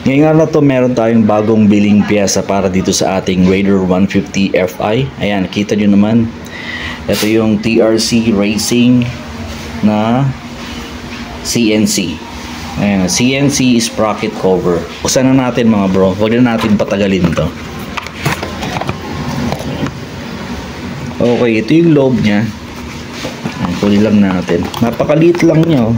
Ngayong araw na to, meron tayong bagong biling piyesa para dito sa ating Raider 150 Fi. Ayan, nakita nyo naman. Ito yung TRC Racing na CNC. Ayan, CNC sprocket cover. Buksan na natin mga bro. Huwag na natin patagalin to. Okay, ito yung loob niya. Kunin lang natin. Napakaliit lang niya, oh.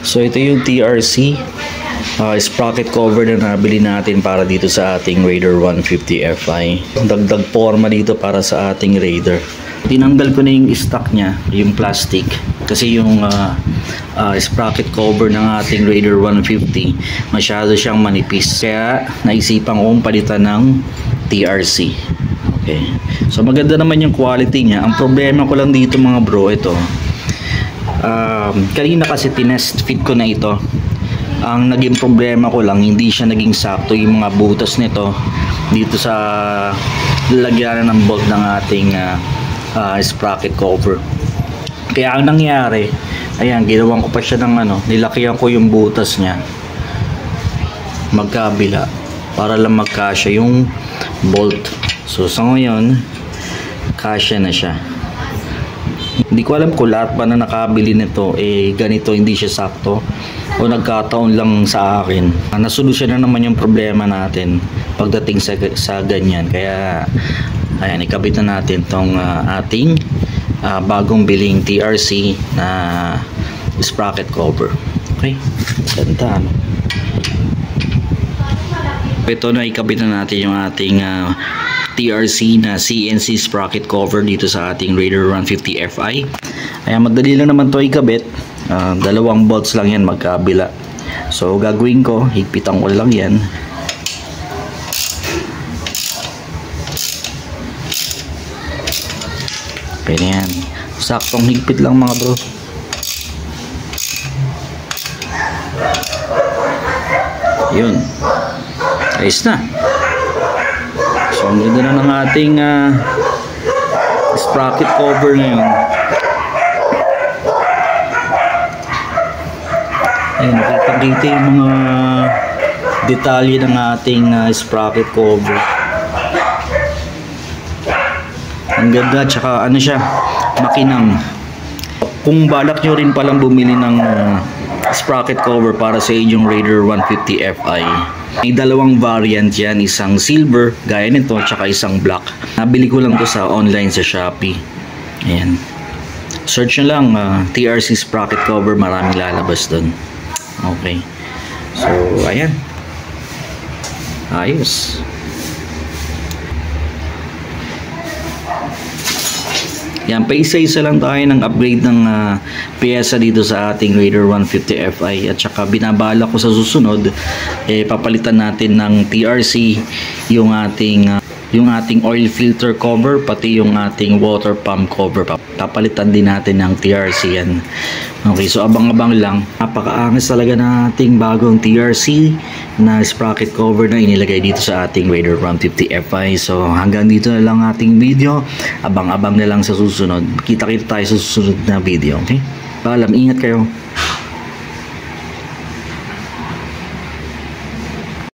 So ito yung TRC sprocket cover na nabili natin para dito sa ating Raider 150 Fi. Dagdag forma dito para sa ating Raider. Tinanggal ko na yung stock niya, yung plastic, kasi yung sprocket cover ng ating Raider 150 masyado siyang manipis, kaya naisipan kong palitan ng TRC. Okay, so maganda naman yung quality niya. Ang problema ko lang dito mga bro, ito kanina kasi tinest fit ko na ito. Ang naging problema ko lang, hindi siya naging sakto yung mga butas nito dito sa lalagyanan ng bolt ng ating sprocket cover. Kaya ang nangyari, ayan, ginawan ko pa siya ng nilakihan ko yung butas niya magkabila para lang magkasya yung bolt. So sa ngayon, kasya na siya. Hindi ko alam kung lahat ba na nakabili nito ganito, hindi siya sakto o nagkataon lang sa akin. Nasolusyon na naman yung problema natin pagdating sa ganyan. Kaya ayan, ikabit na natin tong ating bagong biling TRC na sprocket cover. Okay, ganda, no? Ito na, ikabit na natin yung ating TRC na CNC sprocket cover dito sa ating Raider 150 Fi. Ayan, madali lang naman to ikabit. Dalawang bolts lang yan magkabila. So gagawin ko, higpitan ko lang yan. Pwede yan. Saktong higpit lang mga bro. Yun. Ayos na. So ang ganda na ng ating sprocket cover ngayon. Ayun, nakikita yung mga detalye ng ating sprocket cover. Ang ganda, tsaka ano siya, makinang. Kung balak nyo rin palang bumili ng sprocket cover para sa inyong Raider 150 Fi, may dalawang variant yan, isang silver gaya nito, tsaka isang black. Nabili ko lang to sa online sa Shopee. Ayan, search nyo lang TRC sprocket cover, maraming lalabas dun. Okay, so ayan, ayos. Yan, pa isa-isa lang tayo ng upgrade ng piyesa dito sa ating Raider 150 Fi. At saka binabala ko sa susunod, papalitan natin ng TRC yung ating oil filter cover, pati yung ating water pump cover. Papalitan din natin ng TRC yan. Okay, so abang-abang lang. Napakaangas talaga ng ating bagong TRC na sprocket cover na inilagay dito sa ating Raider 150 Fi. So hanggang dito na lang ating video. Abang-abang na lang sa susunod. Kita-kita tayo sa susunod na video. Okay? Paalam, ingat kayo.